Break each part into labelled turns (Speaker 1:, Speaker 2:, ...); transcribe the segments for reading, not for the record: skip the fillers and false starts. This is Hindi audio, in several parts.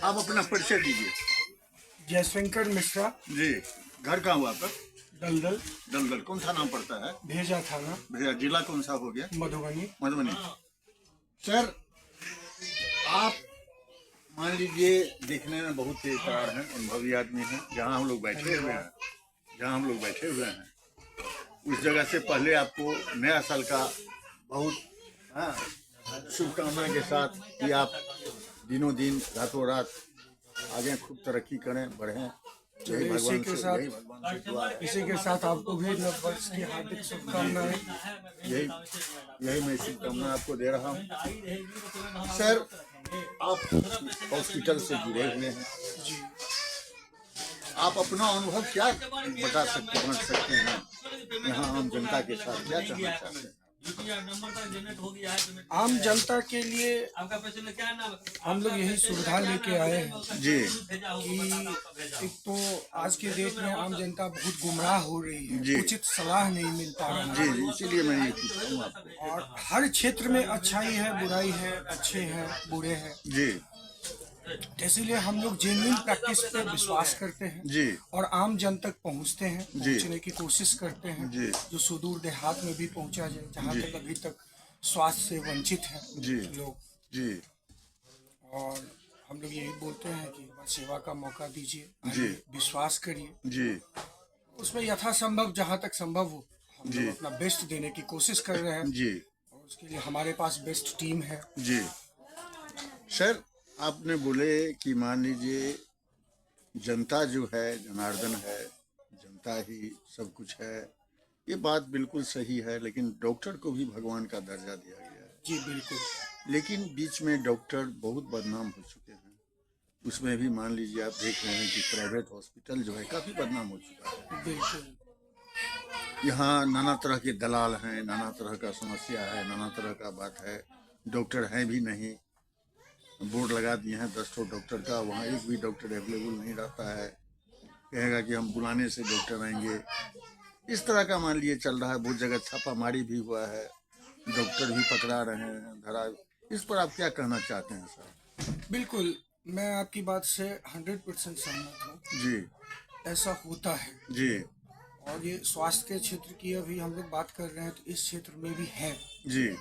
Speaker 1: आप अपना परिचय दीजिए।
Speaker 2: जयशंकर मिश्रा,
Speaker 1: जी, घर कहाँ हुआ आपका?
Speaker 2: दलदल,
Speaker 1: दलदल। कौन सा नाम पड़ता है?
Speaker 2: भेजा थाना,
Speaker 1: भैया, जिला कौन सा हो गया?
Speaker 2: मधुबनी।
Speaker 1: मधुबनी। सर, आप मान लीजिए देखने में बहुत तेज तरार हैं, अनुभवी आदमी हैं। जहाँ हम लोग बैठे हुए हैं, उस जगह से पहले आपको नया साल का बहुत शुभकामना के साथ कि आप दिनों दिन रातों रात आगे खूब तरक्की करें, बढ़ें। यही भगवान से दुआ है।
Speaker 2: इसी के साथ आपको भी नव वर्ष की हार्दिक शुभकामनाएं।
Speaker 1: यही मैं शुभकामना आपको दे रहा हूँ। सर, आप हॉस्पिटल से जुड़े हुए हैं
Speaker 2: जी,
Speaker 1: आप अपना अनुभव क्या बता सकते हैं यहाँ आम जनता के साथ, क्या कहना चाहते हैं?
Speaker 2: आम जनता के लिए हम लोग यही सुविधा लेके आए हैं
Speaker 1: जी
Speaker 2: कि एक तो आज के डेट में आम जनता बहुत गुमराह हो रही
Speaker 1: जी।
Speaker 2: है, उचित सलाह नहीं मिल पा रहा
Speaker 1: जी
Speaker 2: है।
Speaker 1: जी, इसीलिए मैं ये पूछ रहा हूँ आपको।
Speaker 2: और हर क्षेत्र में अच्छाई है, बुराई है, अच्छे हैं, बुरे हैं।
Speaker 1: जी
Speaker 2: इसीलिए हम लोग जेन्युइन प्रैक्टिस पे विश्वास करते हैं
Speaker 1: जी
Speaker 2: और आम जन तक पहुंचते हैं,
Speaker 1: जी।
Speaker 2: पहुंचने की कोशिश करते हैं
Speaker 1: जी।
Speaker 2: जो सुदूर देहात में भी पहुंचा जाए, जहां
Speaker 1: जी।
Speaker 2: तक अभी तक स्वास्थ्य से वंचित हैं
Speaker 1: जी
Speaker 2: लोग।
Speaker 1: जी
Speaker 2: और हम लोग यही बोलते हैं कि बस सेवा का मौका दीजिए,
Speaker 1: जी।
Speaker 2: विश्वास करिए,
Speaker 1: जी
Speaker 2: उसमें यथासंभव जहां तक संभव हो हम
Speaker 1: जी।
Speaker 2: लोग अपना बेस्ट देने की कोशिश कर रहे हैं।
Speaker 1: जी
Speaker 2: और उसके लिए हमारे पास बेस्ट टीम है।
Speaker 1: जी। सर, आपने बोले कि मान लीजिए जनता जो है जनार्दन है, जनता ही सब कुछ है, ये बात बिल्कुल सही है। लेकिन डॉक्टर को भी भगवान का दर्जा दिया गया है।
Speaker 2: जी बिल्कुल।
Speaker 1: लेकिन बीच में डॉक्टर बहुत बदनाम हो चुके हैं। उसमें भी मान लीजिए आप देख रहे हैं कि प्राइवेट हॉस्पिटल जो है काफ़ी बदनाम हो चुका है।
Speaker 2: बिल्कुल।
Speaker 1: यहाँ नाना तरह के दलाल हैं, नाना तरह का समस्या है, नाना तरह का बात है। डॉक्टर हैं भी नहीं, बोर्ड लगा दिए हैं 10 ठो डॉक्टर का, वहाँ एक भी डॉक्टर अवेलेबल नहीं रहता है। कहेगा कि हम बुलाने से डॉक्टर आएंगे। इस तरह का मान लिए चल रहा है। बहुत जगह छापामारी भी हुआ है, डॉक्टर भी पकड़ा रहे हैं, धरा। इस पर आप क्या कहना चाहते हैं सर?
Speaker 2: बिल्कुल, मैं आपकी बात से 100% सहमत हूँ।
Speaker 1: जी
Speaker 2: ऐसा होता है
Speaker 1: जी
Speaker 2: और ये स्वास्थ्य के क्षेत्र की अभी हम लोग बात कर रहे हैं तो इस क्षेत्र में भी है।
Speaker 1: जी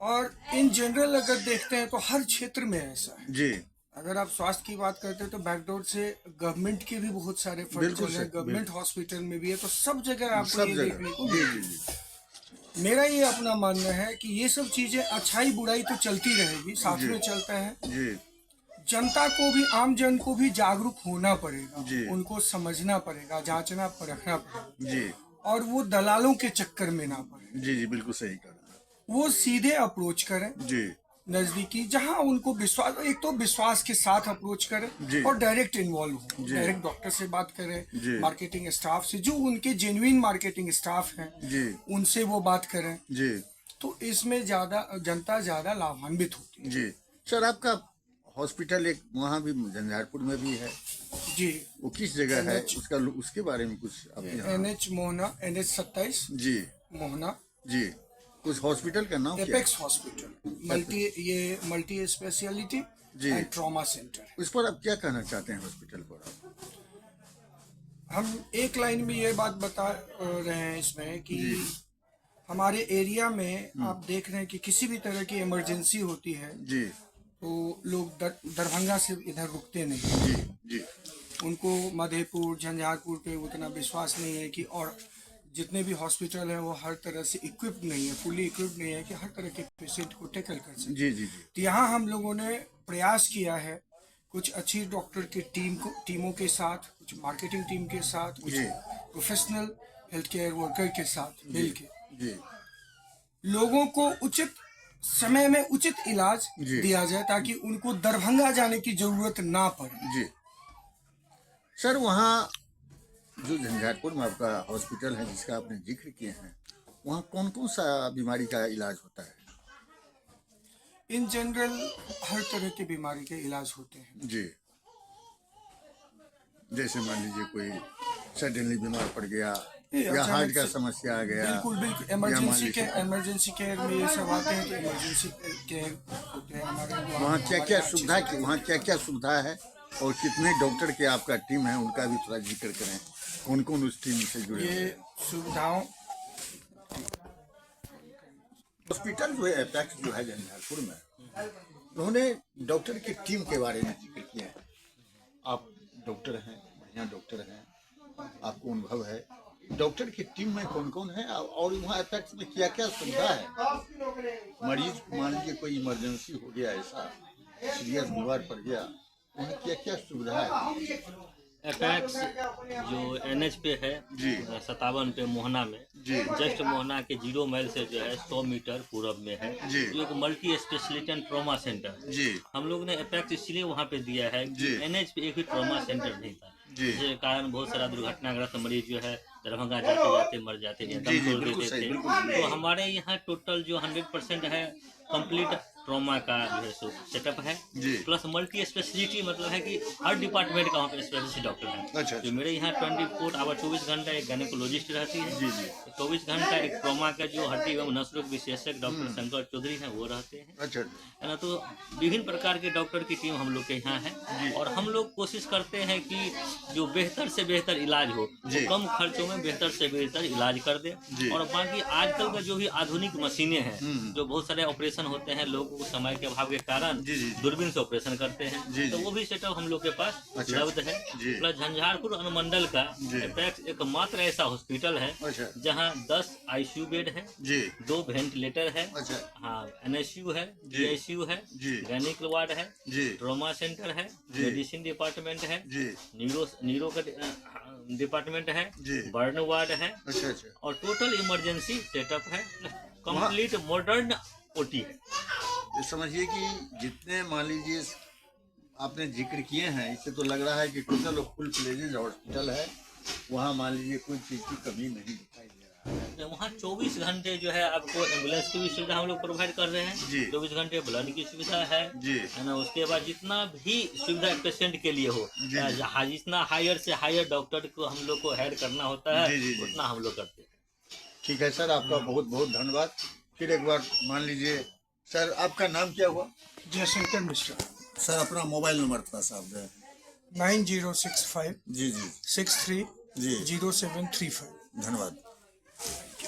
Speaker 2: और इन जनरल अगर देखते हैं तो हर क्षेत्र में ऐसा है।
Speaker 1: जी।
Speaker 2: अगर आप स्वास्थ्य की बात करते हैं तो बैकडोर से गवर्नमेंट के भी बहुत सारे फंड
Speaker 1: बिल्कुल
Speaker 2: चल रहे हैं,
Speaker 1: सर,
Speaker 2: गवर्नमेंट हॉस्पिटल में भी है, तो सब जगह आपको
Speaker 1: सब
Speaker 2: ये
Speaker 1: जगह।
Speaker 2: देखने को
Speaker 1: जी
Speaker 2: मिलेगा।
Speaker 1: जी जी
Speaker 2: मेरा ये अपना मानना है कि ये सब चीजें अच्छाई बुराई तो चलती रहेगी, साथ
Speaker 1: जी।
Speaker 2: में चलता है।
Speaker 1: जी
Speaker 2: जनता को भी, आम जन को भी जागरूक होना पड़ेगा,
Speaker 1: जी।
Speaker 2: उनको समझना पड़ेगा, जांचना परखना पड़ेगा
Speaker 1: जी
Speaker 2: और वो दलालों के चक्कर में ना पड़े।
Speaker 1: जी जी, बिल्कुल सही कह रहे हैं।
Speaker 2: वो सीधे अप्रोच करें
Speaker 1: जी
Speaker 2: नजदीकी, जहां उनको विश्वास, एक तो विश्वास के साथ अप्रोच करें
Speaker 1: जी।
Speaker 2: और डायरेक्ट इन्वॉल्व हो,
Speaker 1: जी।
Speaker 2: डायरेक्ट डॉक्टर से बात
Speaker 1: जी।
Speaker 2: करें, मार्केटिंग स्टाफ से, जो उनके जेन्युइन मार्केटिंग स्टाफ हैं
Speaker 1: जी
Speaker 2: उनसे वो बात करें,
Speaker 1: जी
Speaker 2: तो इसमें ज्यादा जनता ज्यादा लाभान्वित होती है।
Speaker 1: जी। सर, आपका हॉस्पिटल एक वहाँ भी झंझारपुर में भी है,
Speaker 2: जी,
Speaker 1: वो किस जगह है?
Speaker 2: NH
Speaker 1: उसका उसके बारे में कुछ अपने यहाँ?
Speaker 2: NH मोहना, NH 27
Speaker 1: जी
Speaker 2: मोहना,
Speaker 1: जी। उस हॉस्पिटल का नाम क्या है?
Speaker 2: एपेक्स हॉस्पिटल, ये मल्टी स्पेशलिटी
Speaker 1: जी।
Speaker 2: एंड ट्रॉमा सेंटर है।
Speaker 1: उस पर आप क्या कहना चाहते हैं हॉस्पिटल पर आप?
Speaker 2: हम एक लाइन में ये बात बता रहे हैं इसमें कि
Speaker 1: जी।
Speaker 2: हमारे एरिया में आप देख रहे हैं कि किसी भी तरह की इमरजेंसी होती है
Speaker 1: जी
Speaker 2: तो लोग दरभंगा से इधर रुकते नहीं।
Speaker 1: जी जी
Speaker 2: उनको मधेपुर, झंझारपुर पे उतना विश्वास नहीं है कि, और जितने भी हॉस्पिटल हैं वो हर तरह से इक्विप्ड नहीं है, फुली इक्विप्ड नहीं है कि हर तरह के पेशेंट को टैकल कर सके।
Speaker 1: जी जी जी
Speaker 2: तो यहाँ हम लोगों ने प्रयास किया है कुछ अच्छी डॉक्टर की टीमों के साथ, कुछ मार्केटिंग टीम के साथ, कुछ
Speaker 1: जी।
Speaker 2: प्रोफेशनल हेल्थ केयर वर्कर के साथ मिल के
Speaker 1: जी
Speaker 2: लोगों को उचित समय में उचित इलाज
Speaker 1: जी।
Speaker 2: दिया जाए ताकि उनको दरभंगा जाने की जरूरत ना पड़े।
Speaker 1: जी। सर, वहाँ जो झंझारपुर में आपका हॉस्पिटल है जिसका आपने जिक्र किए हैं, वहाँ कौन कौन सा बीमारी का इलाज होता है?
Speaker 2: इन जनरल हर तरह की बीमारी के इलाज होते हैं।
Speaker 1: जी। जैसे मान लीजिए कोई सडनली बीमार पड़ गया, या हार्ट
Speaker 2: अचानक
Speaker 1: का
Speaker 2: से-
Speaker 1: समस्या आ गया,
Speaker 2: बिल्कुल बिल्कुल
Speaker 1: या मान लीजिए
Speaker 2: इमरजेंसी केयर में ये सब आते हैं तो इमरजेंसी केयर होते हैं हमारे
Speaker 1: वहाँ क्या
Speaker 2: हमारे
Speaker 1: क्या
Speaker 2: यहाँ अच्छे
Speaker 1: सुविधा
Speaker 2: से-
Speaker 1: वहाँ क्या क्या सुविधा है और कितने डॉक्टर के आपका टीम है उनका भी थोड़ा जिक्र करें, कौन कौन उस टीम से जुड़े हुए
Speaker 2: ये
Speaker 1: हैं?
Speaker 2: सुविधाओं
Speaker 1: हॉस्पिटल जो है एपेक्स जो है झंझारपुर में, उन्होंने डॉक्टर की टीम के बारे में जिक्र किया है। आप डॉक्टर हैं, बढ़िया डॉक्टर हैं, आपको अनुभव है, डॉक्टर की टीम में कौन कौन है और वहाँ एपेक्स में क्या क्या सुविधा है? मरीज मान लीजिए कोई इमरजेंसी हो गया, ऐसा सीरियस बीमार पड़ गया, वहाँ क्या क्या सुविधा है?
Speaker 3: एपेक्स जो NH पे है
Speaker 1: जी।
Speaker 3: 57 पे मोहना में,
Speaker 1: जी।
Speaker 3: जस्ट मोहना के 0 माइल से जो है 100 मीटर पूरब में है।
Speaker 1: जी।
Speaker 3: जो एक multi speciality and trauma centre है।
Speaker 1: जी
Speaker 3: हम लोग ने एपेक्स इसलिए वहाँ पे दिया है कि
Speaker 1: जी।
Speaker 3: NH पे एक भी ट्रॉमा सेंटर नहीं था,
Speaker 1: जी।
Speaker 3: जिसके कारण बहुत सारा दुर्घटनाग्रस्त मरीज जो है दरभंगा जाते जाते मर जाते थे,
Speaker 1: जी,
Speaker 3: दम
Speaker 1: जी,
Speaker 3: तोड़
Speaker 1: बिल्कुल
Speaker 3: देते
Speaker 1: सही,
Speaker 3: थे।
Speaker 1: बिल्कुल सही।
Speaker 3: तो हमारे यहाँ टोटल जो 100% है कंप्लीट ट्रॉमा का जो है सो सेटअप है,
Speaker 1: जी।
Speaker 3: प्लस मल्टी स्पेशलिटी, मतलब है कि हर डिपार्टमेंट का वहाँ पे स्पेशलिस्ट डॉक्टर है।
Speaker 1: अच्छा,
Speaker 3: जो मेरे यहाँ 24 आवर 24 घंटा एक गायनेकोलॉजिस्ट रहती है।
Speaker 1: जी, जी।
Speaker 3: 24 घंटा एक ट्रॉमा का जो हड्डी एवं नस रोग विशेषज्ञ डॉक्टर शंकर चौधरी हैं वो रहते हैं,
Speaker 1: अच्छा
Speaker 3: है ना। तो विभिन्न प्रकार के डॉक्टर की टीम हम लोग के यहाँ है और हम लोग कोशिश करते हैं कि जो बेहतर से बेहतर इलाज हो,
Speaker 1: जी।
Speaker 3: वो कम खर्चों में बेहतर से बेहतर इलाज कर दे।
Speaker 1: जी।
Speaker 3: और बाकी आजकल का जो भी आधुनिक मशीनें हैं, जो बहुत सारे ऑपरेशन होते हैं, लोगों को समय के अभाव के कारण
Speaker 1: जी, जी।
Speaker 3: दूरबीन से ऑपरेशन करते हैं,
Speaker 1: जी,
Speaker 3: तो
Speaker 1: जी।
Speaker 3: वो भी सेटअप हम लोग के पास
Speaker 1: अच्छा।
Speaker 3: उपलब्ध है।
Speaker 1: जी।
Speaker 3: प्लस झंझारपुर अनुमंडल का
Speaker 1: जी।
Speaker 3: एपेक्स एकमात्र ऐसा हॉस्पिटल है
Speaker 1: अच्छा।
Speaker 3: जहाँ 10 ICU बेड है,
Speaker 1: जी
Speaker 3: 2 वेंटिलेटर है,
Speaker 1: अच्छा
Speaker 3: हाँ NSU है,
Speaker 1: जी।
Speaker 3: GICU है,
Speaker 1: जी।
Speaker 3: गैनिक वार्ड है,
Speaker 1: जी
Speaker 3: ट्रॉमा सेंटर है,
Speaker 1: जी।
Speaker 3: मेडिसिन डिपार्टमेंट है,
Speaker 1: जी
Speaker 3: न्यूरो का डिपार्टमेंट है,
Speaker 1: जी।
Speaker 3: बर्न वार्ड है
Speaker 1: अच्छा अच्छा
Speaker 3: और टोटल इमरजेंसी सेटअप है, कंप्लीट मॉडर्न OT है।
Speaker 1: ये समझिए कि जितने मान लीजिए आपने जिक्र किए हैं, इससे तो लग रहा है कि टोटल फुल फ्लेजेज हॉस्पिटल है, वहाँ मान लीजिए कोई चीज़ की कमी नहीं दिखाई दे रहा है।
Speaker 3: वहाँ 24 घंटे जो है आपको एम्बुलेंस की भी सुविधा हम लोग प्रोवाइड कर रहे हैं।
Speaker 1: जी।
Speaker 3: 24 घंटे ब्लड की सुविधा है,
Speaker 1: जी
Speaker 3: है ना। उसके बाद जितना भी सुविधा पेशेंट के लिए हो,
Speaker 1: जी, जी।
Speaker 3: जितना हायर से हायर डॉक्टर को हम लोग को हायर करना होता है,
Speaker 1: जी, जी, जी।
Speaker 3: उतना हम लोग करते हैं।
Speaker 1: ठीक है सर, आपका बहुत बहुत धन्यवाद। फिर एक बार मान लीजिए सर, आपका नाम क्या हुआ?
Speaker 2: जयशंकर मिश्रा
Speaker 1: सर अपना मोबाइल नंबर था साहब दे।
Speaker 2: 9065
Speaker 1: जी जी
Speaker 2: 63
Speaker 1: जी
Speaker 2: 0735।
Speaker 1: धन्यवाद।